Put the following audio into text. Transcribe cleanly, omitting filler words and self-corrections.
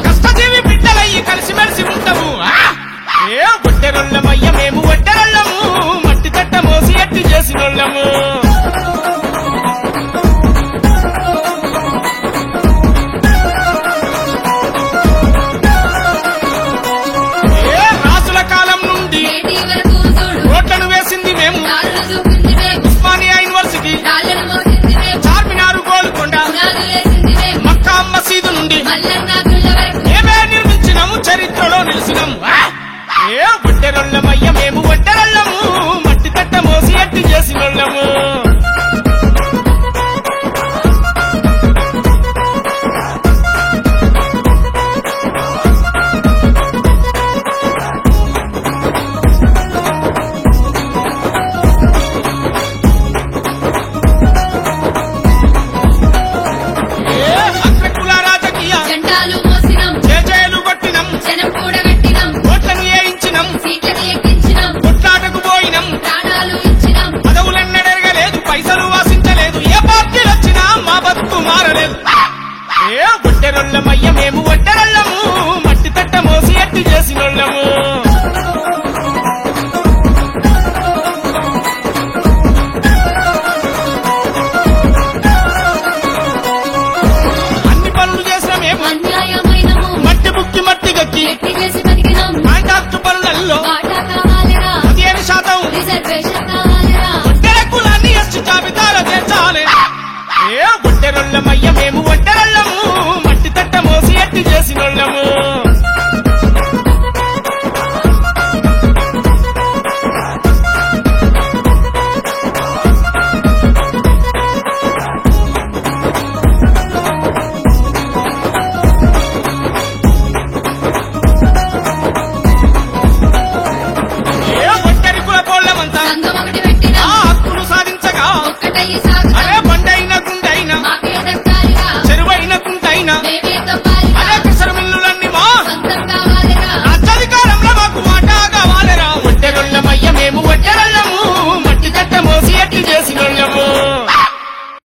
కష్టజీవి బిడ్డలయ్యి కలిసిమెలిసి ఉంటాము. ఏ ఒట్టెరొల్లమయ్య మేము ఒట్టెరొల్లము, మట్టి తట్ట మోసి ఎట్టి చేసినోళ్ళము. ఏ రాసుల కాలం నుండి రోడ్లను వేసింది మేము. ఉస్మానియా యూనివర్సిటీ, చార్మినారు, గోల్కొండ, మక్కా మసీదు నుండి మేమే నిర్మించినాము, చరిత్రలో నిలిచినాము. ఏ ఒట్టెరొల్లమయ్య మేము ఒట్టెరొల్లము, మట్టి తట్ట మోసి ఎట్టి చేసినోళ్ళము. ఏ ఒట్టెరొల్లమయ్య మేము ఒట్టెరొల్లము, మట్టి తట్ట మోసి ఎట్టి చేసినోళ్ళము. అన్ని పనులు చేసిన మేము మట్టి బుక్కి మట్టి గక్కి కాంట్రాక్టు పనులలో 15% ఒట్టెర కులాన్ని ఎస్టీ జాబితాలో చేర్చాలి. ఏ ఒట్టెరొల్లమయ్య మేము ఒట్టెరొల్లము, మట్టి తట్ట మోసి ఎట్టి చేసినోళ్ళము. ఏ ఒట్టెరి కుల పోళ్ళమంతా ఆ హక్కులు సాధించగా